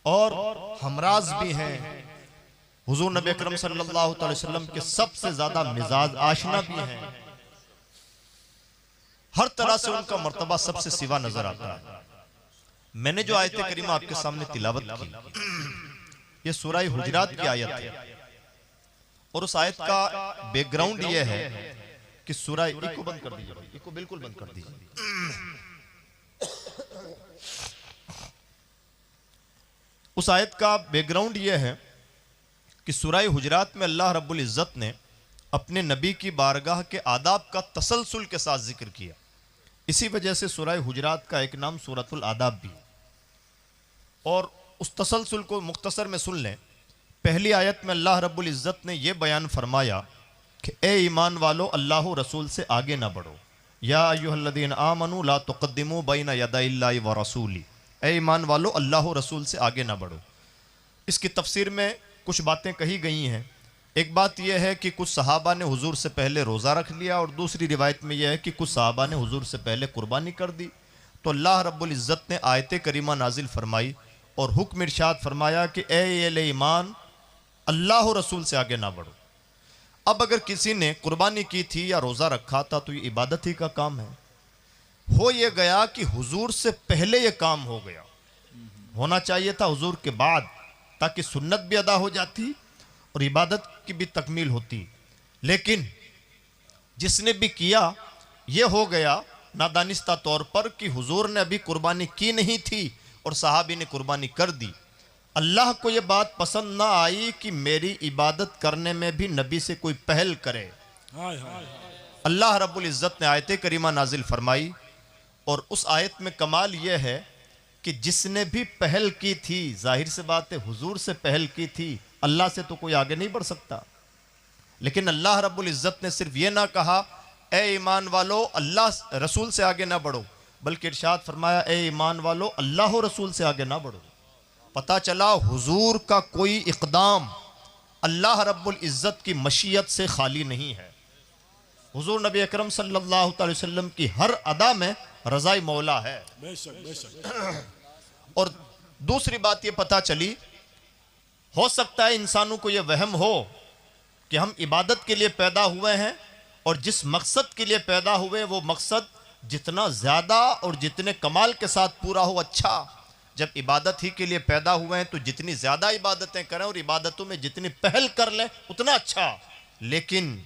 और हमराज भी हैं। हुजूर नबी अकरम सल्लल्लाहु अलैहि वसल्लम के सबसे ज्यादा मिजाज आशना भी हैं। हर तरह से उनका मर्तबा सबसे सिवा नजर आता है। मैंने जो आयत करीमा आपके सामने तिलावत की, ये सूरह हुजरात की आयत है और उस आयत का बैकग्राउंड ये है कि सूरह, इको बंद कर दीजिए, इको बिल्कुल बंद कर दीजिए। उस आयत का बैकग्राउंड ये है कि सूरह हुजरात में अल्लाह रब्बुल इज्जत ने अपने नबी की बारगाह के आदाब का तसलसल के साथ जिक्र किया। इसी वजह से सूरह हुजरात का एक नाम सूरतुल आदाब भी। और उस तसलसल को मुख्तसर में सुन लें। पहली आयत में अल्लाह रब्बुल इज्जत ने यह बयान फरमाया कि ए ईमान वालो, अल्लाह रसूल से आगे ना बढ़ो। या अय्युहल्लज़ीना आमनू ला तुक़द्दिमू बैना यदाइल्लाहि व रसूली। ए ईमान वालो, अल्लाह रसूल से आगे ना बढ़ो। इसकी तफसीर में कुछ बातें कही गई हैं। एक बात यह है कि कुछ सहाबा ने हुजूर से पहले रोज़ा रख लिया, और दूसरी रिवायत में यह है कि कुछ सहाबा ने हुजूर से पहले कुर्बानी कर दी। तो अल्लाह रब्बुल इज़्ज़त ने आयत करीमा नाजिल फरमाई और हुक्म इरशाद फरमाया कि ए अहले ईमान, अल्लाह रसूल से आगे ना बढ़ो। अब अगर किसी ने कुर्बानी की थी या रोज़ा रखा था तो ये इबादत ही का काम है। हो ये गया कि हुजूर से पहले ये काम हो गया, होना चाहिए था हुजूर के बाद, ताकि सुन्नत भी अदा हो जाती और इबादत की भी तकमील होती। लेकिन जिसने भी किया, ये हो गया नादानिस्ता तौर पर कि हुजूर ने अभी कुर्बानी की नहीं थी और सहाबी ने कुर्बानी कर दी। अल्लाह को ये बात पसंद ना आई कि मेरी इबादत करने में भी नबी से कोई पहल करे। अल्लाह रब्बुल इज़्ज़त ने आयत करीमा नाजिल फरमाई और उस आयत में कमाल यह है कि जिसने भी पहल की थी, जाहिर से बात है हुजूर से पहल की थी, अल्लाह से तो कोई आगे नहीं बढ़ सकता। लेकिन अल्लाह रब्बुल इज़्ज़त ने सिर्फ ये ना कहा ए ईमान वालो अल्लाह रसूल से आगे ना बढ़ो, बल्कि इरशाद फरमाया ए ईमान वालो अल्लाह रसूल से आगे ना बढ़ो। पता चला हुजूर का कोई इक़दाम अल्लाह रब्बुल इज़्ज़त की मशीयत से खाली नहीं है। हुजूर नबी अकरम सल्लल्लाहु अलैहि वसल्लम की हर अदा में रज़ाई मौला है। और दूसरी बात ये पता चली, हो सकता है इंसानों को ये वहम हो कि हम इबादत के लिए पैदा हुए हैं और जिस मकसद के लिए पैदा हुए वो मकसद जितना ज़्यादा और जितने कमाल के साथ पूरा हो अच्छा। जब इबादत ही के लिए पैदा हुए हैं तो जितनी ज़्यादा इबादतें करें और इबादतों में जितनी पहल कर लें उतना अच्छा। लेकिन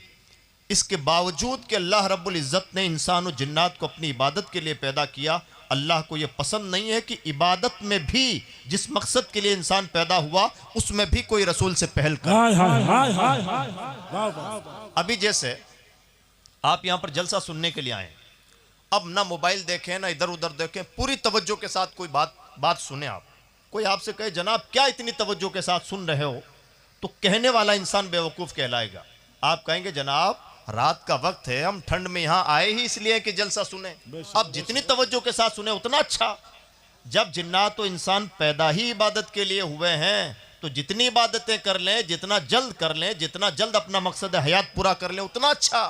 इसके बावजूद कि अल्लाह रब्बुल इज़्ज़त ने इंसान और जिन्नात को अपनी इबादत के लिए पैदा किया, अल्लाह को यह पसंद नहीं है कि इबादत में भी जिस मकसद के लिए इंसान पैदा हुआ उसमें भी कोई रसूल से पहल करे। अभी जैसे आप यहाँ पर जलसा सुनने के लिए आए, अब ना मोबाइल देखें ना इधर उधर देखें, पूरी तवज्जो के साथ कोई बात सुने। आप कोई आपसे कहे जनाब क्या इतनी तवज्जो के साथ सुन रहे हो, तो कहने वाला इंसान बेवकूफ़ कहलाएगा। आप कहेंगे जनाब रात का वक्त है, हम ठंड में यहाँ आए ही इसलिए कि जलसा सुने। अब जितनी तवज्जो के साथ सुने उतना अच्छा। जब जिन्नात तो इंसान पैदा ही इबादत के लिए हुए हैं तो जितनी इबादतें कर लें, जितना जल्द कर लें, जितना जल्द अपना मकसद हयात पूरा कर लें उतना अच्छा।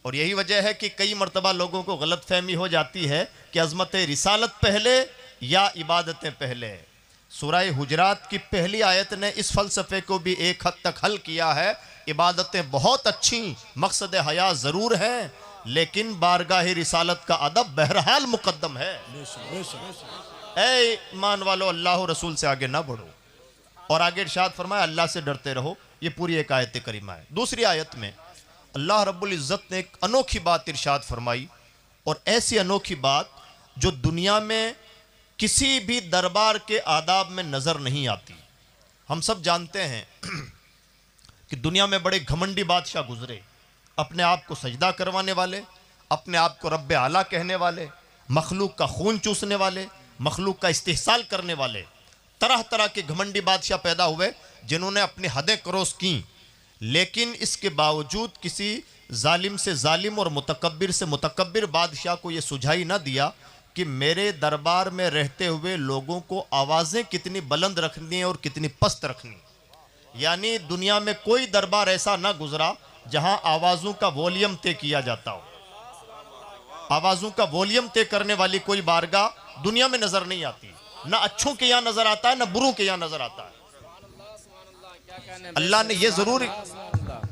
और यही वजह है कि कई मर्तबा लोगों को गलत फहमी हो जाती है कि अज़मत रिसालत पहले या इबादतें पहले। सूरह हुजरात की पहली आयत ने इस फ़लसफ़े को भी एक हद तक हल किया है। इबादतें बहुत अच्छी, मकसद हया ज़रूर है, लेकिन बारगाह रिसालत का अदब बहरहाल मुकद्दम है। ए ईमान वालो अल्लाह रसूल से आगे ना बढ़ो। और आगे इरशाद फरमाया अल्लाह से डरते रहो। ये पूरी एक आयत करीमा है। दूसरी आयत में अल्लाह रब्बुल इज़्ज़त ने एक अनोखी बात इरशाद फरमाई, और ऐसी अनोखी बात जो दुनिया में किसी भी दरबार के आदाब में नज़र नहीं आती। हम सब जानते हैं कि दुनिया में बड़े घमंडी बादशाह गुजरे, अपने आप को सजदा करवाने वाले, अपने आप को रब्बे आला कहने वाले, मखलूक का खून चूसने वाले, मखलूक का इस्तेहसाल करने वाले, तरह तरह के घमंडी बादशाह पैदा हुए जिन्होंने अपनी हदें क्रॉस की। लेकिन इसके बावजूद किसी जालिम से जालिम और मुतकब्बिर से मुतकब्बिर बादशाह को यह सुझाई ना दिया कि मेरे दरबार में रहते हुए लोगों को आवाज़ें कितनी बुलंद रखनी है और कितनी पस्त रखनी। यानी दुनिया में कोई दरबार ऐसा ना गुजरा जहां आवाज़ों का वॉल्यूम तय किया जाता हो। आवाज़ों का वॉल्यूम तय करने वाली कोई बारगाह दुनिया में नज़र नहीं आती। ना अच्छों के यहाँ नजर आता है ना बुरों के यहाँ नजर आता है। अल्लाह ने ये जरूर,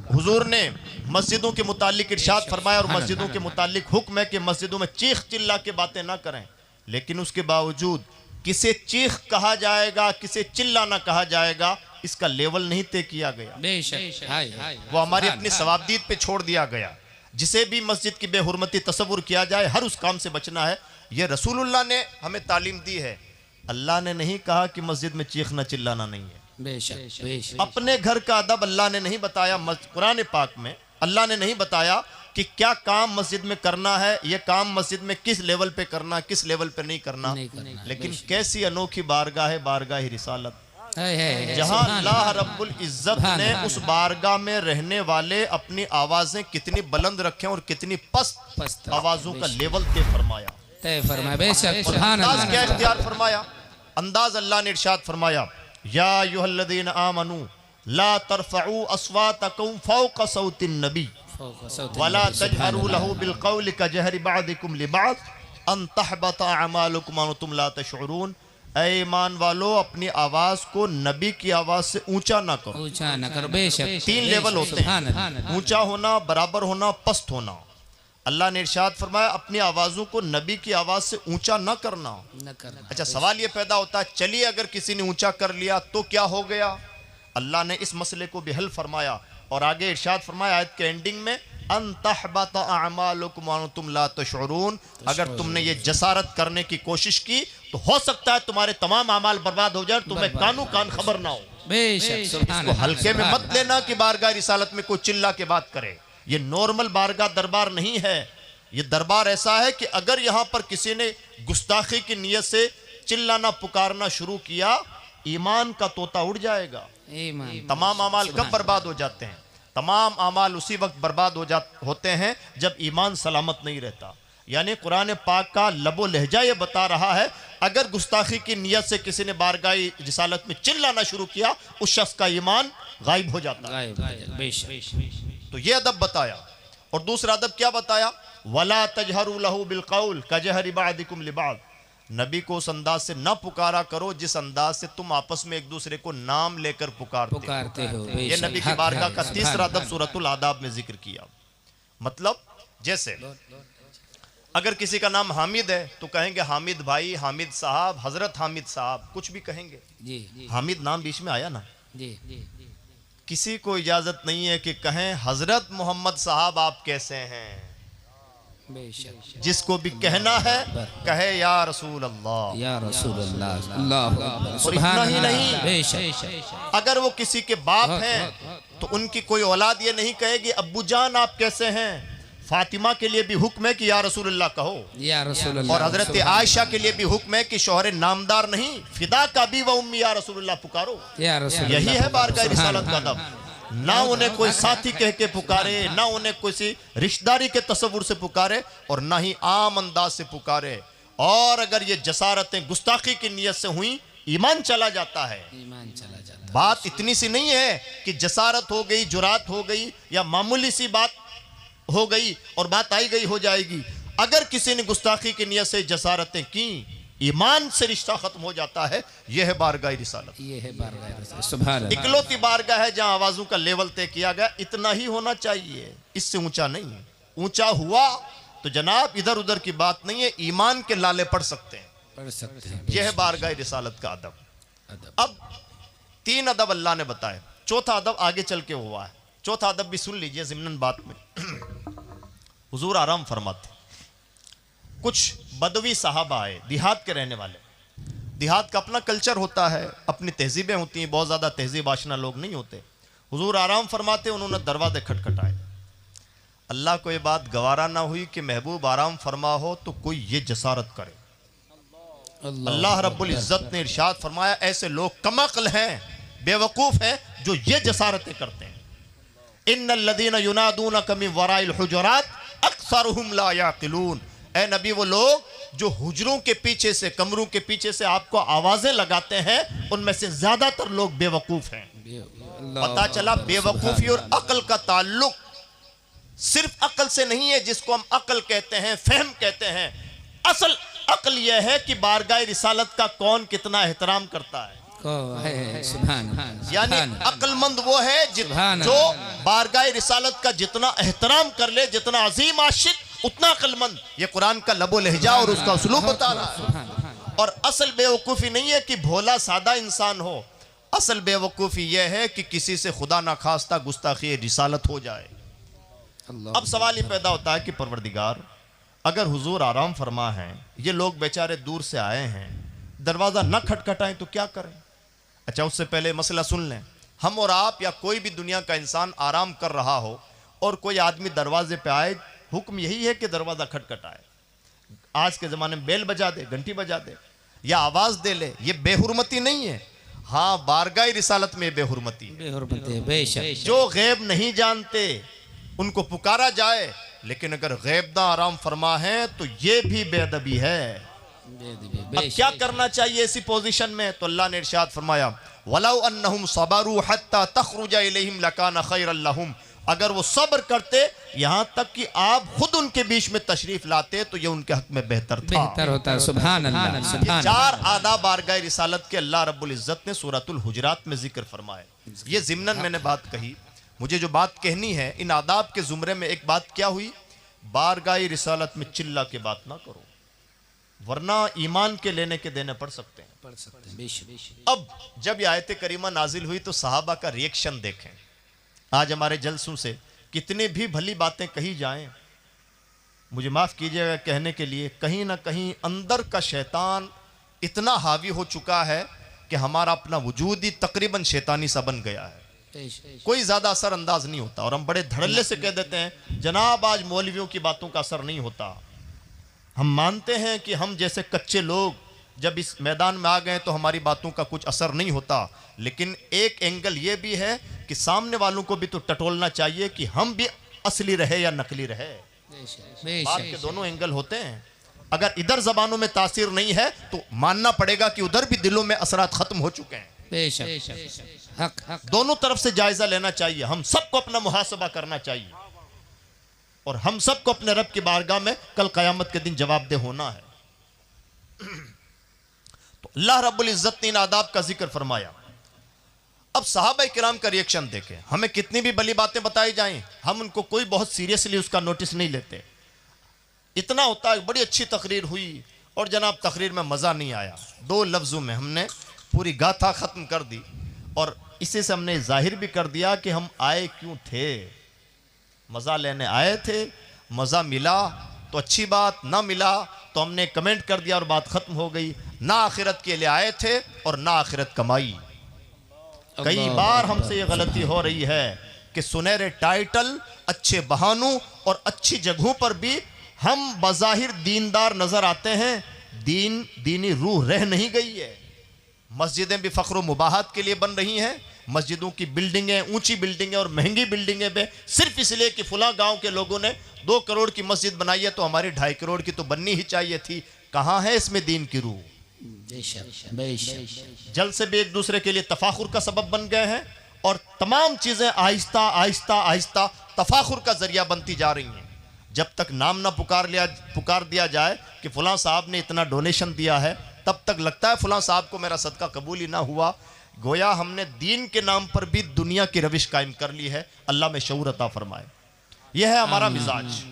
हुजूर ने मस्जिदों के मुतालिक इरशाद फरमाया और मस्जिदों के मुतालिक हुक्म है कि मस्जिदों में चीख चिल्ला के बातें ना करें, लेकिन उसके बावजूद किसे चीख कहा जाएगा किसे चिल्लाना कहा जाएगा इसका लेवल नहीं तय किया गया, वो हमारी अपनी सवाबदीद पे छोड़ दिया गया। जिसे भी मस्जिद की बेहुरमती तसव्वुर किया जाए हर उस काम से बचना है, ये रसूलुल्लाह ने हमें तालीम दी है। अल्लाह ने नहीं कहा कि मस्जिद में चीखना चिल्लाना नहीं है। बेशक अपने घर का अदब अल्लाह ने नहीं बताया, कुरान पाक में अल्लाह ने नहीं बताया कि क्या काम मस्जिद में करना है, ये काम मस्जिद में किस लेवल पे करना किस लेवल पे नहीं करना। लेकिन कैसी अनोखी बारगाह है, बारगाह रिसालत, जहां अल्लाह रब्बुल इज्जत ने उस बारगाह में रहने वाले अपनी आवाजें कितनी बुलंद रखें और कितनी पस्त आवाजों का लेवल तय फरमाया। अंदाज क्या इख्तियार फरमाया, अंदाज अल्लाह ने इरशाद फरमाया, या अय्युहल्लज़ीना आमनू ला तरफ़ऊ अस्वातकुम फ़ौक़ सौतिन नबी वला तजहरू लहू बिलक़ौलि कजहरि बअदिकुम लिबअद अन तहबता अमालुकुम व तुम ला तशऊरून। ऐ ईमान वालो, अपनी आवाज को नबी की आवाज से ऊंचा ना करो। बेशक 3 लेवल होते हैं, ऊंचा होना, बराबर होना, पस्त होना। अल्लाह ने इरशाद फरमाया अपनी आवाजों को नबी की आवाज से ऊंचा ना करना। अच्छा, सवाल ये पैदा होता है, चलिए अगर किसी ने ऊंचा कर लिया तो क्या हो गया? अल्लाह ने इस मसले को भी हल फरमाया और आगे इरशाद फरमाया आयत के एंडिंग में, अन तहबता अमालुकुम व तुम ला तशऊरून। अगर तुमने ये जसारत करने की कोशिश की तो हो सकता है तुम्हारे तमाम अमाल बर्बाद हो जाए, तुम्हें कानू कान खबर ना हो। इसको हल्के में मत लेना कि बारगाह रिसालत में कोई चिल्ला के बात करे। ये नॉर्मल बारगाह दरबार नहीं है, ये दरबार ऐसा है कि अगर यहाँ पर किसी ने गुस्ताखी की नीयत से चिल्लाना पुकारना शुरू किया, ईमान का तोता उड़ जाएगा। तमाम अमाल कब बर्बाद हो जाते हैं? तमाम अमाल उसी वक्त बर्बाद होते हैं जब ईमान सलामत नहीं रहता। यानी कुरान पाक का लबो लहजा ये बता रहा है, अगर गुस्ताखी की नीयत से किसी ने बारगाह रिसालत में चिल्लाना शुरू किया, उस शख्स का ईमान गायब हो जाता है। तो ये अदब बताया। और दूसरा अदब क्या बताया? वला तजहरू लहू बिलक़ौल कजहरि बअदिकुम लिबअद। नबी को उस अंदाज से न पुकारा करो जिस अंदाज से तुम आपस में एक दूसरे को नाम लेकर पुकारते हो। ये नबी की बारगाह का तीसरा अदब सूरतुल आदाब में जिक्र किया। मतलब जैसे अगर किसी का नाम हामिद है तो कहेंगे हामिद भाई, हामिद साहब, हजरत हामिद साहब, कुछ भी कहेंगे। हामिद नाम बीच में आया ना। किसी को इजाजत नहीं है कि कहें हजरत मोहम्मद साहब आप कैसे हैं। जिसको भी कहना है कहे या रसूल अल्लाह, या रसूल अल्लाह। और इतना ही नहीं, अगर वो किसी के बाप हैं तो उनकी कोई औलाद ये नहीं कहेगी अब्बू जान आप कैसे हैं। फातिमा के लिए भी हुक्म है कि या रसूलुल्लाह कहो, या रसूलुल्लाह। और हजरत आयशा के लिए भी हुक्म है कि शौहर नामदार नहीं, फिदा का भी व उम्मी या रसूलुल्लाह पुकारो। यही है बारगाह रिसालत का अदब। ना उन्हें कोई साथी कह के पुकारे, ना उन्हें किसी रिश्तेदारी के तसव्वुर से पुकारे, और ना ही आम अंदाज से पुकारे। और अगर ये जसारतें गुस्ताखी की नीयत से हुई, ईमान चला जाता है। बात इतनी सी नहीं है कि जसारत हो गई, जुरात हो गई, या मामूली सी बात हो गई और बात आई गई हो जाएगी। अगर किसी ने गुस्ताखी की नियत से जसारतें की, ईमान से रिश्ता खत्म हो जाता है। यह है बारगाह रिसालत। यह है बारगाह रिसालत, सुभान अल्लाह। इकलौती बारगाह है जहां आवाजों का लेवल तय किया गया। इतना ही होना चाहिए, इससे ऊंचा नहीं। ऊंचा हुआ तो जनाब इधर उधर की बात नहीं है, ईमान के लाले पढ़ सकते हैं। यह है बारगाह रिसालत का अदब। अब 3 अदब अल्लाह ने बताए, चौथा अदब आगे चल के हुआ है। चौथा अदब भी सुन लीजिए ज़िम्नन बात में। हुजूर आराम फरमाते, कुछ बदवी साहबा आए, देहात के रहने वाले। देहात का अपना कल्चर होता है, अपनी तहजीबें होती हैं, बहुत ज़्यादा तहजीब आशना लोग नहीं होते। हुजूर आराम फरमाते, उन्होंने दरवाजे खटखटाए। अल्लाह को ये बात गवारा ना हुई कि महबूब आराम फरमा हो तो कोई ये जसारत करे। अल्लाह रब्बुल इज्जत ने इरशाद फरमाया, ऐसे लोग कमअक्ल हैं, बेवकूफ़ हैं जो ये जसारतें करते हैं। इन्नल्लज़ीना युनादूनका मिन वराइल हुजुरात अक्सरुहुम ला याक़िलून। ए नबी, वो लोग जो हुजरों के पीछे से, कमरों के पीछे से आपको आवाजें लगाते हैं, उनमें से ज्यादातर लोग बेवकूफ हैं। पता चला बेवकूफी और अकल का ताल्लुक सिर्फ अकल से नहीं है, जिसको हम अकल कहते हैं, फहम कहते हैं। असल अक्ल यह है कि बारगाह रिसालत का कौन कितना एहतराम करता है। यानी अक्लमंद वो है जो बारगाह रिसालत का जितना एहतराम कर ले, जितना अजीम आशिक उतना अक्लमंद। ये कुरान का लबो लहजा और उसका उसलूब बता रहा है। और असल बेवकूफ़ी नहीं है कि भोला सादा इंसान हो, असल बेवकूफ़ी यह है कि किसी से खुदा ना खास्ता गुस्ताखी रिसालत हो जाए। अब सवाल ये पैदा होता है कि परवरदिगार, अगर हुजूर आराम फरमा है, ये लोग बेचारे दूर से आए हैं, दरवाज़ा न खटखटाएं तो क्या करें? अच्छा, उससे पहले मसला सुन लें। हम और आप या कोई भी दुनिया का इंसान आराम कर रहा हो और कोई आदमी दरवाजे पे आए, हुक्म यही है कि दरवाज़ा खटखटाए। आज के ज़माने में बेल बजा दे, घंटी बजा दे या आवाज़ दे ले, ये बेहुरमती नहीं है। हाँ, बारगाह रिसालत में बेहुरमती है। जो गैब नहीं जानते उनको पुकारा जाए, लेकिन अगर गैबदा आराम फरमा है तो ये भी बेअदबी है। अब क्या करना चाहिए ऐसी पोजीशन में? तो अल्लाह ने इरशाद फरमाया, वलाउ अन्नहुम सबरू हत्ता तखरुजा इलैहिम लकाना खैरल लहुम। अगर वो सब्र करते यहाँ तक कि आप खुद उनके बीच में तशरीफ लाते तो ये उनके हक में बेहतर होता। सुभान अल्लाह। चार आदाब बारगाह रिसालत के अल्लाह रब्बुल इज्जत ने सूरतुल हुजरात में जिक्र फरमाए। ये ज़िम्नन मैंने बात कही, मुझे जो बात कहनी है, इन आदाब के जुमरे में एक बात क्या हुई, बारगाह रिसालत में चिल्ला के बात ना करो, वरना ईमान के लेने के देने पड़ सकते हैं। अब जब ये आयत करीमा नाजिल हुई तो सहाबा का रिएक्शन देखें। आज हमारे जलसों से कितने भी भली बातें कही जाएं, मुझे माफ़ कीजिएगा कहने के लिए, कहीं ना कहीं अंदर का शैतान इतना हावी हो चुका है कि हमारा अपना वजूद ही तकरीबन शैतानी सा बन गया है। कोई ज़्यादा असर अंदाज नहीं होता और हम बड़े धड़ल्ले से कह देते हैं, जनाब आज मौलवियों की बातों का असर नहीं होता। हम मानते हैं कि हम जैसे कच्चे लोग जब इस मैदान में आ गए तो हमारी बातों का कुछ असर नहीं होता, लेकिन एक एंगल ये भी है कि सामने वालों को भी तो टटोलना चाहिए कि हम भी असली रहे या नकली रहे। बात के दोनों एंगल होते हैं। अगर इधर जबानों में तासीर नहीं है तो मानना पड़ेगा कि उधर भी दिलों में असरात खत्म हो चुके हैं। दोनों तरफ से जायजा लेना चाहिए। हम सबको अपना मुहासबा करना चाहिए और हम सबको अपने रब की बारगाह में कल क़यामत के दिन जवाबदेह होना है। तो अल्लाह रब्बुल इज्जत ने इन आदाब का जिक्र फरमाया। अब सहाबा किराम का रिएक्शन देखें। हमें कितनी भी भली बातें बताई जाएं, हम उनको कोई बहुत सीरियसली उसका नोटिस नहीं लेते। इतना होता है बड़ी अच्छी तकरीर हुई और जनाब तकरीर में मज़ा नहीं आया, 2 लफ्ज़ों में हमने पूरी गाथा ख़त्म कर दी और इसी से हमने जाहिर भी कर दिया कि हम आए क्यों थे। मज़ा लेने आए थे, मज़ा मिला तो अच्छी बात, ना मिला तो हमने कमेंट कर दिया और बात ख़त्म हो गई। ना आखिरत के लिए आए थे और ना आखिरत कमाई। कई बार हमसे ये गलती हो रही है कि सुनहरे टाइटल, अच्छे बहानों और अच्छी जगहों पर भी हम बज़ाहिर दीनदार नज़र आते हैं, दीनी रूह रह नहीं गई है। मस्जिदें भी फ़ख्र मुबाहत के लिए बन रही हैं। मस्जिदों की बिल्डिंगें, ऊंची बिल्डिंगें और महंगी बिल्डिंगें पे सिर्फ इसलिए कि फलां गांव के लोगों ने 2 करोड़ की मस्जिद बनाई है तो हमारी 2.5 करोड़ की तो बननी ही चाहिए थी। कहाँ है इसमें दीन की रूह? जल से भी एक दूसरे के लिए तफाखुर का सबब बन गए हैं और तमाम चीज़ें आहिस्ता आहिस्ता आहिस्ता तफाखुर का जरिया बनती जा रही हैं। जब तक नाम ना पुकार दिया जाए कि फलां साहब ने इतना डोनेशन दिया है, तब तक लगता है फलां साहब को मेरा सदका कबूल ही ना हुआ। गोया हमने दीन के नाम पर भी दुनिया की रविश कायम कर ली है। अल्लाह में शऊर अता फरमाए। यह है हमारा मिजाज।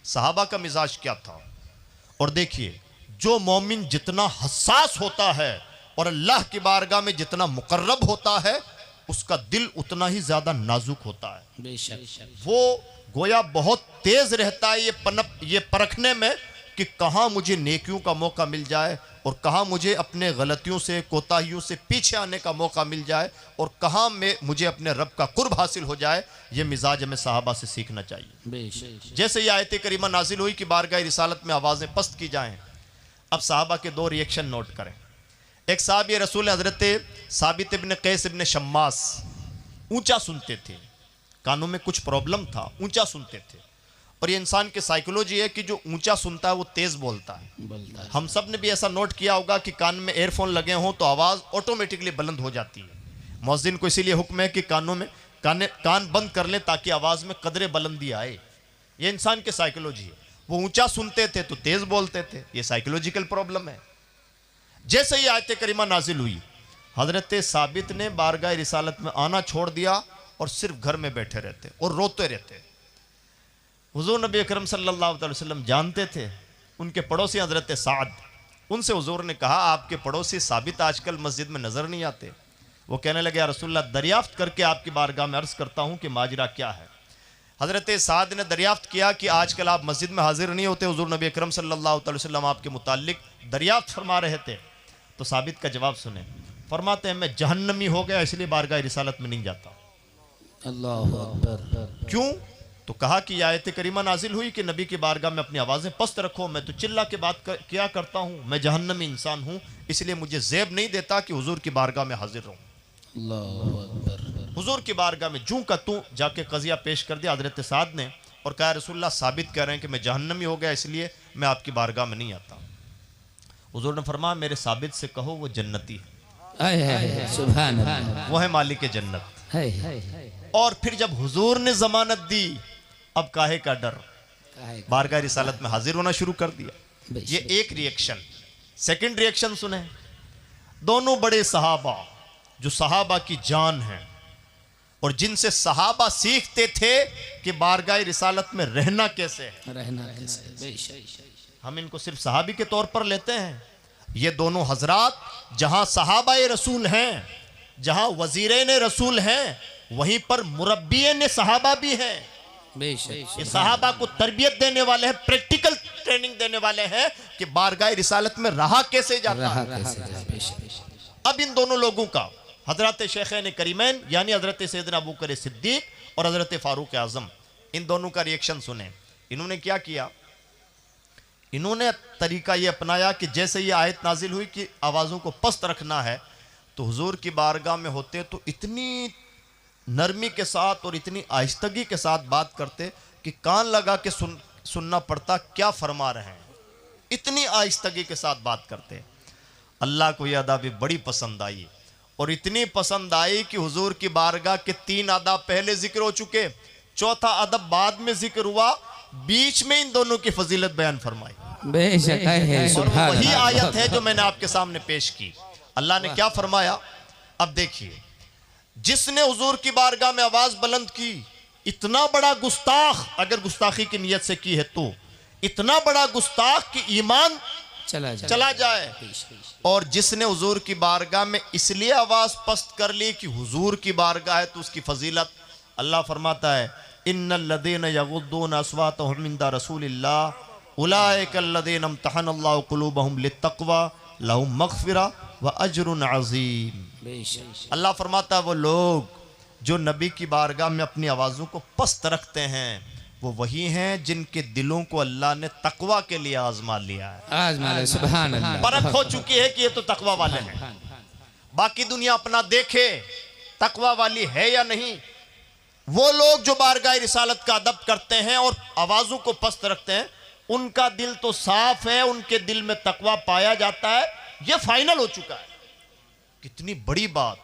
सहाबा का मिजाज क्या था? और देखिए, जो मोमिन जितना हसास होता है और अल्लाह की बारगाह में जितना मुकर्रब होता है, उसका दिल उतना ही ज़्यादा नाजुक होता है। वो गोया बहुत तेज़ रहता है ये परखने में कि कहाँ मुझे नेकियों का मौका मिल जाए और कहाँ मुझे अपने गलतियों से, कोताहियों से पीछे आने का मौका मिल जाए और कहाँ में मुझे अपने रब का कुर्ब हासिल हो जाए। ये मिजाज हमें सहाबा से सीखना चाहिए। जैसे ये आयत करीमा नाजिल हुई कि बारगाह रिसालत में आवाज़ें पस्त की जाएं। अब सहाबा के 2 रिएक्शन नोट करें। एक साहब रसूल हज़रत साबित इब्न कैस इब्न शम्मास ऊंचा सुनते थे, कानों में कुछ प्रॉब्लम था, ऊंचा सुनते थे। और ये इंसान की साइकोलॉजी है कि जो ऊंचा सुनता है वो तेज़ बोलता है। हम सब ने भी ऐसा नोट किया होगा कि कान में एयरफोन लगे हों तो आवाज़ ऑटोमेटिकली बुलंद हो जाती है। मौज़िन को इसीलिए हुक्म है कि कान बंद कर लें ताकि आवाज़ में कदरे बुलंदी आए। ये इंसान की साइकोलॉजी है। वो ऊंचा सुनते थे तो तेज बोलते थे। ये साइकोलॉजिकल प्रॉब्लम है। जैसे ही आयत करीमा नाजिल हुई, हजरत साबित ने बारगाह रिसालत में आना छोड़ दिया और सिर्फ घर में बैठे रहते और रोते रहते। हुजूर नबी अकरम सल्लल्लाहु अलैहि वसल्लम जानते थे। उनके पड़ोसी हजरत साद, उनसे हुजूर ने कहा, आपके पड़ोसी साबित आजकल मस्जिद में नजर नहीं आते। वो कहने लगे, या रसूलल्लाह, दरियाफ्त करके आपकी बारगाह में अर्ज करता हूं कि माजरा क्या है। हजरत साद ने दरियाफ्त किया कि आजकल आप मस्जिद में हाजिर नहीं होते। हुजूर नबी अकरम सल्लल्लाहु अलैहि वसल्लम आपके मुताल्लिक दरियाफ्त फरमा रहे थे। तो साबित का जवाब सुने, फरमाते हैं, मैं जहन्नमी हो गया इसलिए बारगाह रिसालत में नहीं जाता। अल्लाहु अकबर। क्यों? तो कहा कि आयत करीमा नाजिल हुई कि नबी की बारगाह में अपनी आवाज़ें पस्त रखो। मैं तो चिल्ला के बात किया करता हूँ, मैं जहन्नमी इंसान हूँ, इसलिए मुझे ज़ेब नहीं देता कि हुजूर की बारगाह में हाजिर रहूँ। अल्लाहु अकबर। हुजूर की बारगाह में जूं का तू जाके कज़िया पेश कर दिया हजरत साद ने और कहा, रसूलल्लाह, साबित कह रहे हैं कि मैं जहन्नमी हो गया इसलिए मैं आपकी बारगाह में नहीं आता। हुजूर ने फरमाया, मेरे साबित से कहो वो जन्नती है, सुभान अल्लाह, वो है मालिक जन्नत। है। और फिर जब हुजूर ने जमानत दी, अब काहे का डर, बारगाह रिसालत में हाजिर होना शुरू कर दिया। ये एक रिएक्शन। सेकंड रिएक्शन सुने, दोनों बड़े सहाबा जो सहाबा की जान है और जिनसे सहाबा सीखते थे कि बारगाह रिसालत में रहना कैसे है, रहना कैसे। हम इनको सिर्फ सहाबी के तौर पर लेते हैं। ये दोनों हजरात जहां सहाबाए रसूल हैं, जहां वजीरेन रसूल हैं, वहीं पर मुरब्बियेन सहाबा भी हैं। ये सहाबा को तरबियत देने वाले हैं, प्रैक्टिकल ट्रेनिंग देने वाले हैं कि बारगाह रिसालत में रहा कैसे जाता है। अब इन दोनों लोगों का, हजरत शेखैन करीमैन यानी हजरत सैयदना अबू बकर सिद्दीक और हजरत फारूक आजम, इन दोनों का रिएक्शन सुने। इन्होंने क्या किया? इन्होंने तरीका ये अपनाया कि जैसे ये आयत नाजिल हुई कि आवाज़ों को पस्त रखना है, तो हुजूर की बारगाह में होते तो इतनी नरमी के साथ और इतनी आहिस्तगी के साथ बात करते कि कान लगा के सुनना पड़ता क्या फरमा रहे हैं। इतनी आहिस्तगी के साथ बात करते। अल्लाह को यह अदा भी बड़ी पसंद आई और इतनी पसंद आई कि हुजूर की बारगाह के 3 आदाब पहले जिक्र हो चुके, चौथा अदब बाद में जिक्र हुआ, बीच में इन दोनों की फजीलत बयान फरमाई। बेशक है, और वही आयत है जो मैंने आपके सामने पेश की। अल्लाह ने क्या फरमाया? अब देखिए, जिसने हुजूर की बारगाह में आवाज बुलंद की, इतना बड़ा गुस्ताख, अगर गुस्ताखी की नियत से की है तो इतना बड़ा गुस्ताख कि ईमान चला जाए। और जिसने हुजूर की बारगाह में इसलिए आवाज पस्त कर ली कि हुजूर की बारगाह है तो उसकी फजीलत, अल्लाह फरमाता है, इन्नल्लज़ीना यग़ुद्दूना अस्वातहुम इंदा रसूलिल्लाह उलाइकल्लज़ीना इम्तहनल्लाहु क़ुलूबहुम लित्तक़वा लहुम मग़फ़िरा व अज्रुन अज़ीम। अल्लाह फरमाता है, वो लोग जो नबी की बारगाह में अपनी आवाज़ों को पस्त रखते हैं, वो वही हैं जिनके दिलों को अल्लाह ने तकवा के लिए आजमा लिया है। सुभान अल्लाह। परख हो चुकी है कि ये तो तकवा वाले हैं। बाकी दुनिया अपना देखे तकवा वाली है या नहीं। वो लोग जो बारगाह रिसालत का अदब करते हैं और आवाज़ों को पस्त रखते हैं, उनका दिल तो साफ है, उनके दिल में तकवा पाया जाता है। ये फाइनल हो चुका है। कितनी बड़ी बात।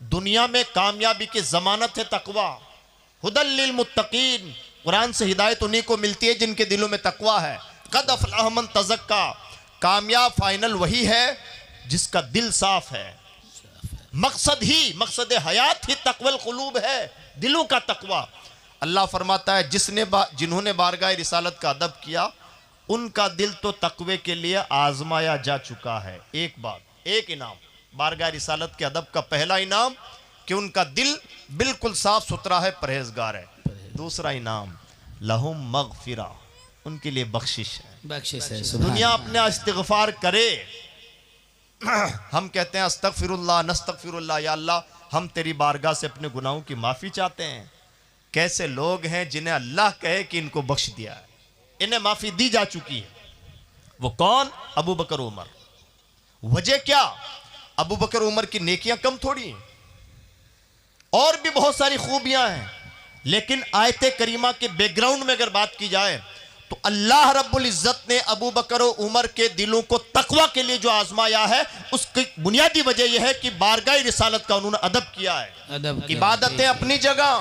दुनिया में कामयाबी की जमानत है तकवा। हुदल लिल मुत्तकीन, कुरान से हिदायत उन्हीं को मिलती है जिनके दिलों में तकवा है। कद अफलह मन तज़क्का, कामयाब फाइनल वही है जिसका दिल साफ है। मकसद हयात ही तक़वल क़ुलूब है, दिलों का तकवा। अल्लाह फरमाता है, जिन्होंने बारगाह रिसालत का अदब किया, उनका दिल तो तकवे के लिए आजमाया जा चुका है। एक बात, एक इनाम बारगाह रिसालत के अदब का, पहला इनाम कि उनका दिल बिल्कुल साफ सुथरा है, परहेजगार है। दूसरा इनाम लहुम मग़फ़िरा, उनके लिए बख्शिश है। दुनिया अपने इस्तिग़फ़ार करे। हम कहते हैं अस्तग़फ़िरुल्लाह नस्तग़फ़िरुल्लाह, या अल्लाह हम तेरी बारगाह से अपने गुनाहों की माफ़ी चाहते हैं। कैसे लोग हैं जिन्हें अल्लाह कहे कि इनको बख्श दिया है, इन्हें माफ़ी दी जा चुकी है। वो कौन? अबू बकर उमर। वजह क्या? अबू बकर उमर की नेकियां कम थोड़ी हैं, और भी बहुत सारी खूबियां हैं। लेकिन आयत करीमा के बैकग्राउंड में अगर बात की जाए तो अल्लाह रब्बुल इज्जत ने अबू बकर और उमर के दिलों को तकवा के लिए जो आजमाया है, उसकी बुनियादी वजह यह है कि बारगाह रिसालत का उन्होंने अदब किया है। इबादतें अपनी जगह,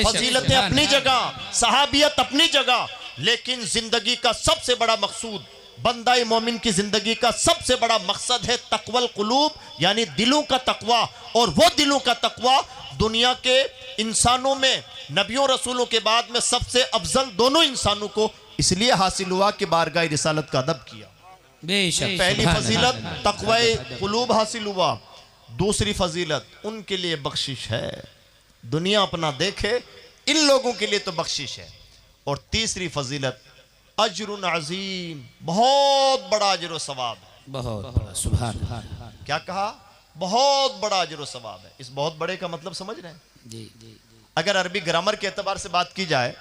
फजीलतें अपनी जगह, सहाबियत अपनी जगह, लेकिन जिंदगी का सबसे बड़ा मकसूद, बंदा मोमिन की जिंदगी का सबसे बड़ा मकसद है तकवल कुलूब, यानी दिलों का तकवा। और वो दिलों का तकवा दुनिया के इंसानों में नबियों रसूलों के बाद में सबसे अफजल दोनों इंसानों को इसलिए हासिल हुआ कि बारगाह रिसालत का अदब किया। बेशक पहली फजीलत तकवे कुलूब हासिल हुआ, दूसरी फजीलत उनके लिए बख्शिश है, दुनिया अपना देखे इन लोगों के लिए तो बख्शिश है। और तीसरी फजीलत अजरुन अजीम, बहुत बड़ा अजर व सवाब है। बहुत बड़ा, सुभान अल्लाह। क्या कहा? बहुत बड़ा अजर व सवाब है। इस बहुत बड़े का मतलब समझ रहे हैं? जी जी। अगर अरबी ग्रामर के एतबार से बात की जाए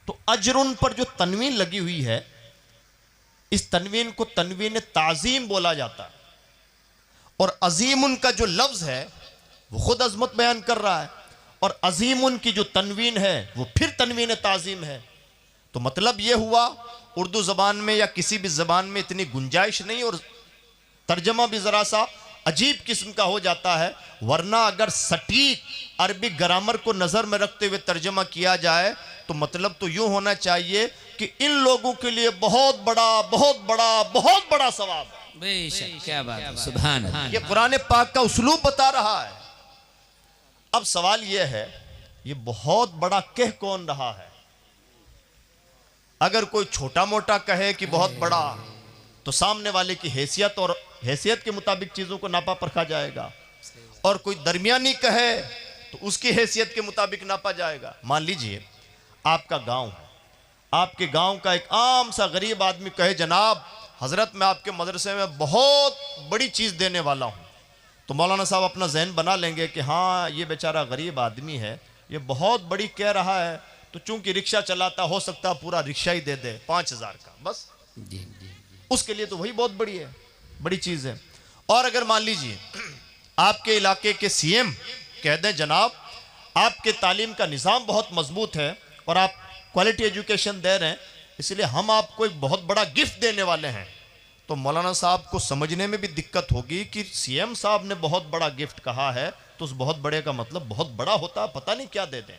तो अजरुन पर जो तनवीन लगी हुई है, इस तनवीन को तनवीन ताजीम बोला जाता है। और अजीमुन का जो लफ्ज है वो खुद अजमत बयान कर रहा है, और अजीमुन की जो तनवीन है वो फिर तनवीन ताजीम है। तो मतलब ये हुआ उर्दू ज़बान में या किसी भी ज़बान में इतनी गुंजाइश नहीं, और तर्जमा भी ज़रा सा अजीब किस्म का हो जाता है। वरना अगर सटीक अरबी ग्रामर को नज़र में रखते हुए तर्जमा किया जाए तो मतलब तो यूँ होना चाहिए कि इन लोगों के लिए बहुत बड़ा बहुत बड़ा बहुत बड़ा सवाब है। बेशक, क्या बात है, सुभान अल्लाह। ये कुरान पाक का उसलूब बता रहा है। अब सवाल यह है, ये बहुत बड़ा कह कौन रहा है? अगर कोई छोटा मोटा कहे कि बहुत बड़ा, तो सामने वाले की हैसियत और हैसियत के मुताबिक चीजों को नापा परखा जाएगा, और कोई दरमियानी कहे तो उसकी हैसियत के मुताबिक नापा जाएगा। मान लीजिए आपका गांव है, आपके गांव का एक आम सा गरीब आदमी कहे जनाब हजरत मैं आपके मदरसे में बहुत बड़ी चीज देने वाला हूं, तो मौलाना साहब अपना जहन बना लेंगे कि हाँ ये बेचारा गरीब आदमी है, ये बहुत बड़ी कह रहा है, तो चूंकि रिक्शा चलाता हो सकता है पूरा रिक्शा ही दे दे 5000 का, बस जी जी। उसके लिए तो वही बहुत बड़ी है, बड़ी चीज है। और अगर मान लीजिए आपके इलाके के सीएम कह दें जनाब आपके तालीम का निज़ाम बहुत मजबूत है और आप क्वालिटी एजुकेशन दे रहे हैं, इसलिए हम आपको एक बहुत बड़ा गिफ्ट देने वाले हैं, तो मौलाना साहब को समझने में भी दिक्कत होगी कि सीएम साहब ने बहुत बड़ा गिफ्ट कहा है, तो उस बहुत बड़े का मतलब बहुत बड़ा होता है, पता नहीं क्या दे दें।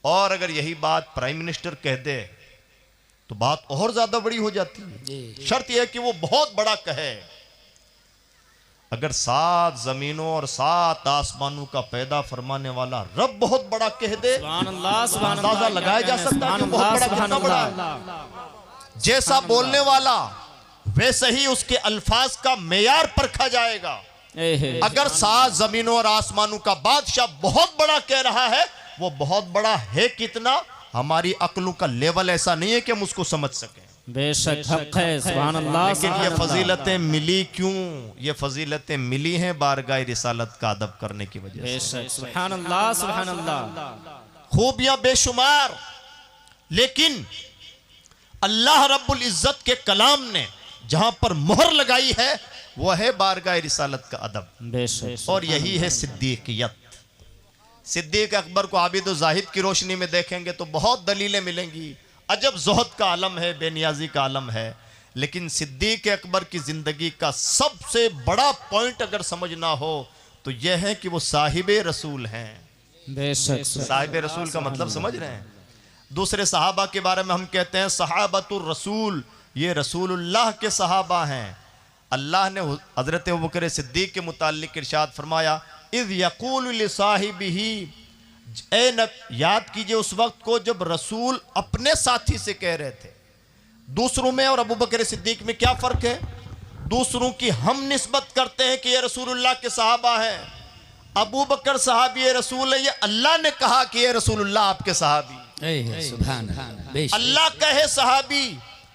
और अगर यही बात प्राइम मिनिस्टर कह दे तो बात और ज्यादा बड़ी हो जाती है। शर्त यह है कि वो बहुत बड़ा कहे। अगर 7 जमीनों और 7 आसमानों का पैदा फरमाने वाला रब बहुत बड़ा कह दे, अंदाजा लगाया जा सकता है कि बहुत बड़ा कितना बड़ा है। जैसा बोलने वाला वैसे ही उसके अल्फाज का मेयार परखा जाएगा। अगर 7 जमीनों और आसमानों का बादशाह बहुत बड़ा कह रहा है, वो बहुत बड़ा है कितना, हमारी अक्लों का लेवल ऐसा नहीं है कि हम उसको समझ सकें। बेशक हक है, सुभान अल्लाह। लेकिन ये फजीलतें मिली क्यों? ये फजीलतें मिली हैं बारगाह रिसालत का अदब करने की वजह से। बेशक, सुभान अल्लाह, सुभान अल्लाह। खूबियां बेशुमार, लेकिन अल्लाह रब्बुल इज्जत के कलाम ने जहां पर मोहर लगाई है वह है बारगाह रिसालत का अदब। बेशक, और यही है सिद्दीकियत। सिद्दीक अकबर को आबिद व जाहिद की रोशनी में देखेंगे तो बहुत दलीलें मिलेंगी। अजब ज़ुहद का आलम है, बेनियाजी का आलम है। लेकिन सिद्दीक अकबर की ज़िंदगी का सबसे बड़ा पॉइंट अगर समझना हो तो यह है कि वो साहिब रसूल हैं। बेशक, साहिब रसूल का मतलब समझ रहे हैं? दूसरे सहाबा के बारे में हम कहते हैं सहाबतुर रसूल, ये रसूलुल्लाह के सहाबा हैं। अल्लाह ने हज़रत अबू बकर सिद्दीक के मुताल्लिक इरशाद फरमाया, इज़ यक़ूलु लिसाहिबिही, याद कीजिए उस वक्त को जब रसूल अपने साथी से कह रहे थे। दूसरों में और अबू बकर सिद्दीक में क्या फ़र्क है? दूसरों की हम निस्बत करते हैं कि ये रसूलुल्लाह के सहाबा हैं, अबू बकर सहाबी रसूल है, ये अल्लाह ने कहा कि ये रसूलुल्लाह आपके सहाबी। सुभान अल्लाह। अल्लाह कहे सहाबी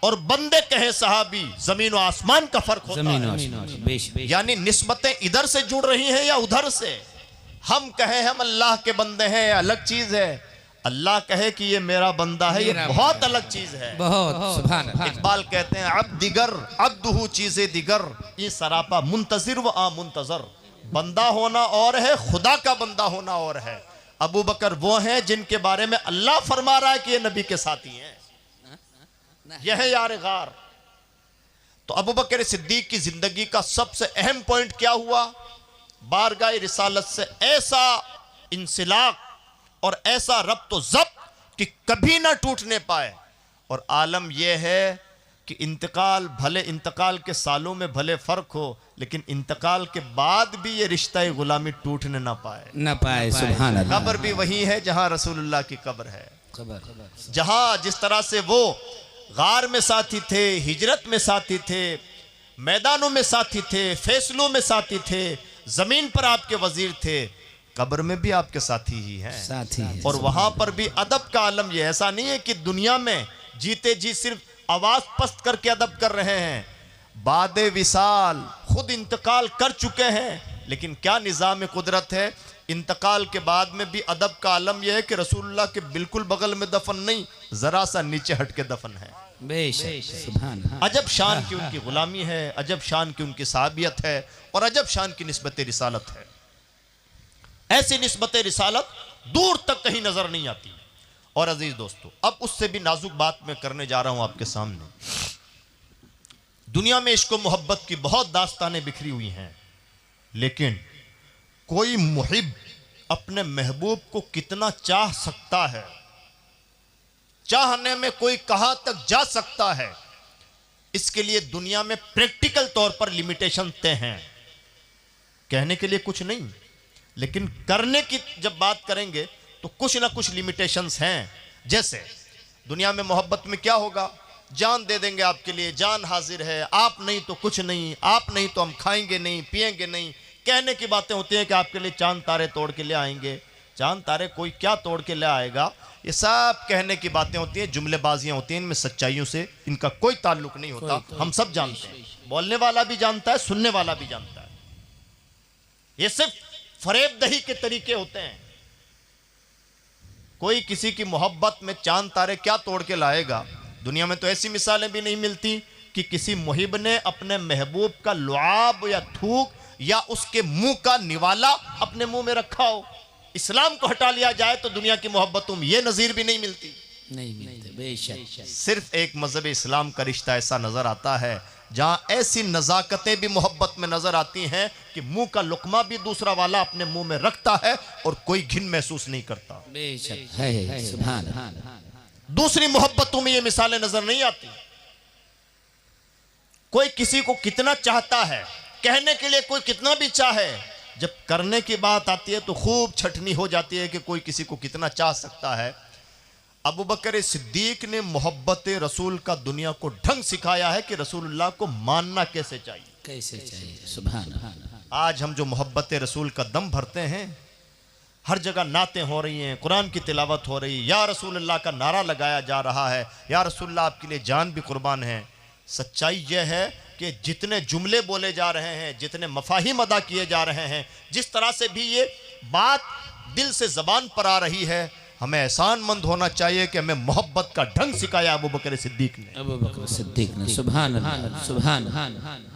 और बंदे कहे सहाबी, जमीन और आसमान का फर्क होता है। यानी निस्बतें इधर से जुड़ रही हैं या उधर से। हम कहे हम अल्लाह के बंदे हैं, अलग चीज है। अल्लाह कहे कि ये मेरा बंदा है, ये बहुत अलग चीज है। बहुत सुभान अल्लाह। इकबाल कहते हैं अब दिगर अब्दुहु चीज़े दिगर, ये सरापा मुंतजिर व आ मुंतजर। बंदा होना और है, खुदा का बंदा होना और है। अबू बकर वो हैं जिनके बारे में अल्लाह फरमा रहा है कि ये नबी के साथी हैं, यह है यार गार। तो अबू बकर सिद्दीक की जिंदगी का सबसे अहम पॉइंट क्या हुआ? बारगाह रिसालत से ऐसा इंसिलाक और ऐसा रब्त व ज़ब्त कि कभी ना टूटने पाए। और आलम यह है कि इंतकाल, भले इंतकाल के सालों में भले फर्क हो, लेकिन इंतकाल के बाद भी ये रिश्ता गुलामी टूटने ना पाए। न पाए। सुभान अल्लाह। कब्र भी वही है जहां रसूलुल्लाह की कब्र है, खबर। जहां जिस तरह से वो गार में साथी थे, हिजरत में साथी थे, मैदानों में साथी थे, फैसलों में साथी थे, जमीन पर आपके वजीर थे, कब्र में भी आपके साथी ही हैं। साथी है। और वहां पर भी अदब का आलम ये, ऐसा नहीं है कि दुनिया में जीते जी सिर्फ आवाज पस्त करके अदब कर रहे हैं, बादे विसाल खुद इंतकाल कर चुके हैं, लेकिन क्या निज़ाम कुदरत है, इंतकाल के बाद में भी अदब का आलम यह है कि रसूलुल्लाह के बिल्कुल बगल में दफन नहीं, जरा सा नीचे हट के दफन है। बेशक। सुभान। अजब शान की उनकी गुलामी है, अजब शान की उनकी साहबियत है, और अजब शान की निस्बत रिसालत है। ऐसी निस्बत रिसालत दूर तक कहीं नजर नहीं आती। और अजीज दोस्तों, अब उससे भी नाजुक बात मैं करने जा रहा हूं आपके सामने। दुनिया में इश्क व मोहब्बत की बहुत दास्तानें बिखरी हुई हैं, लेकिन कोई मुहिब अपने महबूब को कितना चाह सकता है, चाहने में कोई कहां तक जा सकता है, इसके लिए दुनिया में प्रैक्टिकल तौर पर लिमिटेशन तय हैं। कहने के लिए कुछ नहीं, लेकिन करने की जब बात करेंगे तो कुछ ना कुछ लिमिटेशंस हैं। जैसे दुनिया में मोहब्बत में क्या होगा, जान दे देंगे आपके लिए, जान हाजिर है, आप नहीं तो कुछ नहीं, आप नहीं तो हम खाएंगे नहीं, पिएंगे नहीं। कहने की बातें होती हैं कि आपके लिए चांद तारे तोड़ के ले आएंगे। चांद तारे कोई क्या तोड़ के ले आएगा, ये सब कहने की बातें होती हैं, जुमलेबाजियां होती हैं, इनमें सच्चाइयों से इनका कोई ताल्लुक नहीं होता। हम सब जानते हैं, बोलने वाला भी जानता है, सुनने वाला भी जानता है। ये सिर्फ फरेब दही के तरीके होते हैं। कोई किसी की मोहब्बत में चांद तारे क्या तोड़ के लाएगा। दुनिया में तो ऐसी मिसालें भी नहीं मिलती कि किसी मुहिब ने अपने महबूब का लुआब या थूक या उसके मुंह का निवाला अपने मुंह में रखा हो। इस्लाम को हटा लिया जाए तो दुनिया की मोहब्बतों में यह नजीर भी नहीं मिलती। नहीं मिलते। बेशक। सिर्फ एक मजहब इस्लाम का रिश्ता ऐसा नजर आता है जहां ऐसी नजाकतें भी मोहब्बत में नजर आती हैं कि मुंह का लुकमा भी दूसरा वाला अपने मुंह में रखता है और कोई घिन महसूस नहीं करता। बेशक है। सुभान। दूसरी मोहब्बतों में ये मिसालें नजर नहीं आती। कोई किसी को कितना चाहता है, कहने के लिए कोई कितना भी चाहे, जब करने की बात आती है तो खूब छटनी हो जाती है कि कोई किसी को कितना चाह सकता है। अबू बकर सिद्दीक ने मोहब्बत रसूल का दुनिया को ढंग सिखाया है कि रसूलुल्लाह को मानना कैसे चाहिए, कैसे चाहिए। सुभान। आज हम जो मोहब्बत रसूल का दम भरते हैं, हर जगह नातें हो रही हैं, कुरान की तिलावत हो रही है, या रसूलुल्लाह का नारा लगाया जा रहा है, या रसूलुल्लाह आपके लिए जान भी कुर्बान है। सच्चाई यह है कि जितने जुमले बोले जा रहे हैं, जितने मफाहिम अदा किए जा रहे हैं, जिस तरह से भी ये बात दिल से ज़बान पर आ रही है, हमें एहसानमंद होना चाहिए कि हमें मोहब्बत का ढंग सिखाया अबू बकर सिद्दीक ने। अबू बकर सिद्दीक ने। सुभान अल्लाह। सुभान।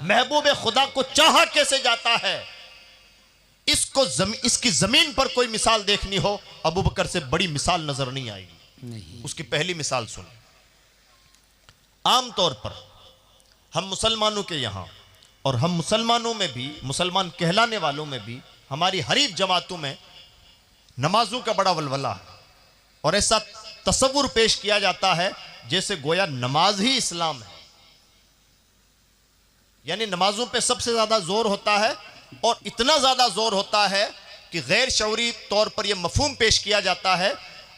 महबूब खुदा को चाहा कैसे जाता है, इसकी जमीन पर कोई मिसाल देखनी हो, अबू बकर से बड़ी मिसाल नजर नहीं आएगी। नहीं। उसकी पहली मिसाल सुन। आमतौर पर हम मुसलमानों के यहाँ और हम मुसलमानों में भी, मुसलमान कहलाने वालों में भी, हमारी हरीफ जमातों में नमाजों का बड़ा वलवला है और ऐसा तसव्वुर पेश किया जाता है जैसे गोया नमाज ही इस्लाम है। यानी नमाजों पे सबसे ज्यादा जोर होता है और इतना ज्यादा जोर होता है कि गैर शऊरी तौर पर यह मफहूम पेश किया जाता है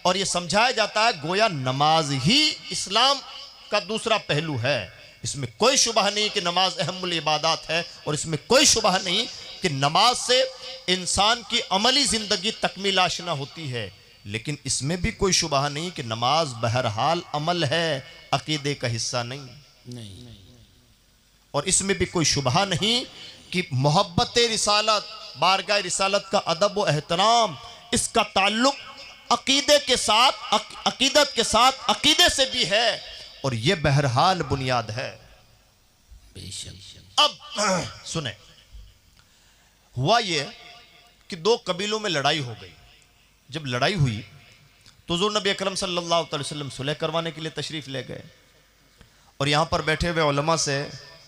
और यह समझाया जाता है गोया नमाज ही इस्लाम का दूसरा पहलू है। इसमें कोई शुबह नहीं कि नमाज अहमुल इबादत है और इसमें कोई शुबह नहीं कि नमाज से इंसान की अमली ज़िंदगी तकमील आशना होती है, लेकिन इसमें भी कोई शुबह नहीं कि नमाज बहरहाल अमल है, अकीदे का हिस्सा नहीं। और इसमें भी कोई शुबह नहीं कि मोहब्बत रिसालत, बारगाह रिसालत का अदब व एहतराम, इसका ताल्लुक अकीदे के साथ, अकीदत के साथ, अकीदे से भी है और यह बहरहाल बुनियाद है। अब सुने, हुआ यह कि दो कबीलों में लड़ाई हो गई। जब लड़ाई हुई तो हुज़ूर नबी अकरम सल्लल्लाहु अलैहि वसल्लम सुलह करवाने के लिए तशरीफ़ ले गए और यहाँ पर बैठे हुए उलमा से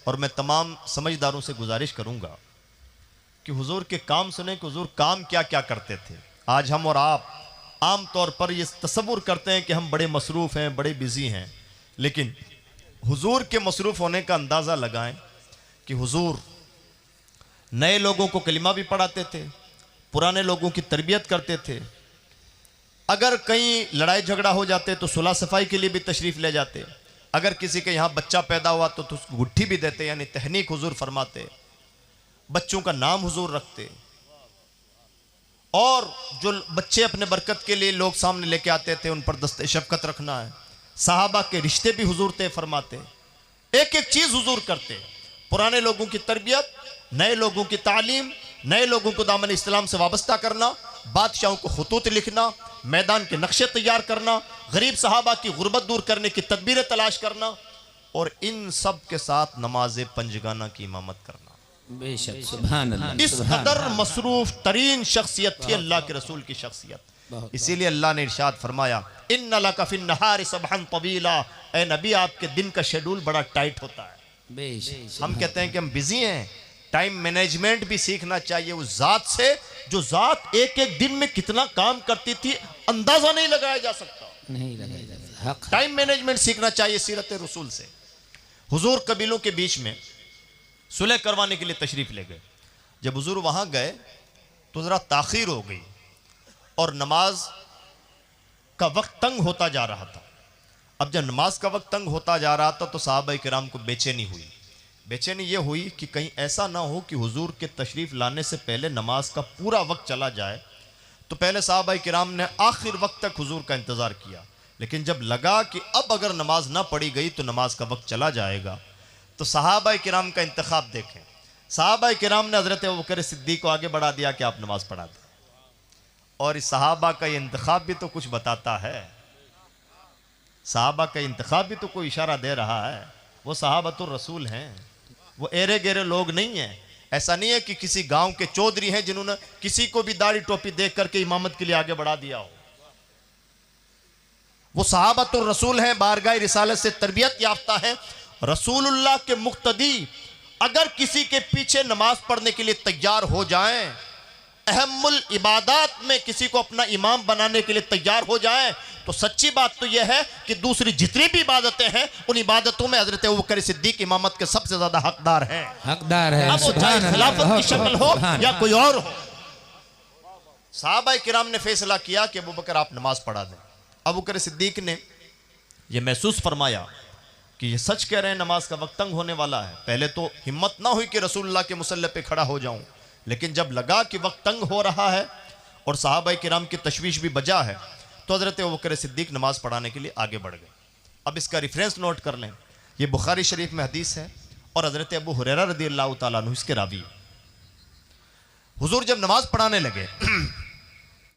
और मैं तमाम समझदारों से गुजारिश करूँगा कि हुज़ूर के काम सुने कि हुज़ूर काम क्या क्या करते थे। आज हम और आप आम तौर पर ये तसव्वुर करते हैं कि हम बड़े मसरूफ़ हैं, बड़े बिज़ी हैं, लेकिन हुजूर के मसरूफ़ होने का अंदाज़ा लगाएं कि हुजूर नए लोगों को कलिमा भी पढ़ाते थे, पुराने लोगों की तरबियत करते थे। अगर कहीं लड़ाई झगड़ा हो जाते तो सुलह सफाई के लिए भी तशरीफ़ ले जाते। अगर किसी के यहाँ बच्चा पैदा हुआ तो उसको गुट्ठी भी देते, यानी तहनीक हुजूर फरमाते। बच्चों का नाम हुजूर रखते, और जो बच्चे अपने बरकत के लिए लोग सामने लेके आते थे उन पर दस्ते शफकत रखना है। सहाबा के रिश्ते भी हुजूर तय फरमाते, एक एक चीज़ हुजूर करते। पुराने लोगों की तरबियत, नए लोगों की तालीम, नए लोगों को दामन इस्लाम से वाबस्ता करना, बादशाहों को खुतूत लिखना, मैदान के नक्शे तैयार करना, गरीब सहाबा की गुर्बत दूर करने की तदबीरें तलाश करना, और इन सब के साथ नमाज पंजगाना की इमामत करना। बेशक सुभान अल्लाह। इस कदर मसरूफ तरीन शख्सियत थी अल्लाह के रसूल की शख्सियत। इसीलिए अल्लाह ने इरशाद फरमाया, इन्ना लका फिन नहारि सबहन तवीला, ए नबी आपके दिन का शेड्यूल बड़ा टाइट होता है। बेशक हम कहते हैं कि हम बिजी हैं, टाइम मैनेजमेंट भी सीखना चाहिए उस जात से जो जात एक एक दिन में कितना काम करती थी अंदाजा नहीं लगाया जा सकता। नहीं लगाया जाता हक। टाइम मैनेजमेंट सीखना चाहिए सीरत रसूल से। हुजूर कबीलों के बीच में सुलह करवाने के लिए तशरीफ ले गए। जब हुजूर वहां गए तो जरा ताखीर हो गई और नमाज का वक्त तंग होता जा रहा था। अब जब नमाज का वक्त तंग होता जा रहा था तो सहाबा किराम को बेचैनी हुई। बेचैनी ये हुई कि कहीं ऐसा ना हो कि हुजूर के तशरीफ़ लाने से पहले नमाज का पूरा वक्त चला जाए। तो पहले सहाबा किराम ने आखिर वक्त तक हुजूर का इंतज़ार किया, लेकिन जब लगा कि अब अगर नमाज ना पढ़ी गई तो नमाज का वक्त चला जाएगा, तो सहाबा किराम का इंतखाब देखें। सहाबा किराम ने हज़रत अबू बकर सिद्दीक़ को आगे बढ़ा दिया कि आप नमाज पढ़ा दें। और इस सहाबा का ये इंतखाब भी तो कुछ बताता है। सहाबा का इंतखाब भी तो कोई इशारा दे रहा है। वो सहाबतुर रसूल हैं, वो एरे गेरे लोग नहीं हैं। ऐसा नहीं है कि किसी गांव के चौधरी हैं जिन्होंने किसी को भी दाढ़ी टोपी देख करके इमामत के लिए आगे बढ़ा दिया हो। वो सहाबतुर रसूल हैं, बारगाह रिसालत से तरबियत याफ्ता है। रसूलुल्लाह के मुक्तदी अगर किसी के पीछे नमाज पढ़ने के लिए तैयार हो जाएं, अहमुल इबादत में किसी को अपना इमाम बनाने के लिए तैयार हो जाएं, तो सच्ची बात तो यह है कि दूसरी जितनी भी इबादतें हैं उन इबादतों में हजरत अबू बकर सिद्दीक इमामत के सबसे ज्यादा हकदार हैं। हकदार है। अब वो चाहे खिलाफत की शक्ल हो या कोई और हो। सहाबा किराम ने फैसला किया कि अबू बकर आप नमाज पढ़ा दें। अबू बकर सिद्दीक ने यह महसूस फरमाया कि ये सच कह रहे हैं, नमाज का वक्त तंग होने वाला है। पहले तो हिम्मत ना हुई कि रसूलुल्लाह के मुसल्ले पे खड़ा हो जाऊं, लेकिन जब लगा कि वक्त तंग हो रहा है और सहाबा किराम की तशवीश भी बजा है, तो हज़रत अबू बकर सिद्दीक नमाज पढ़ाने के लिए आगे बढ़ गए। अब इसका रेफरेंस नोट कर लें, ये बुखारी शरीफ में हदीस है और हज़रत अबू हुरैरा रज़ियल्लाहु ताला अन्हु इसके रावी। हुजूर जब नमाज पढ़ाने लगे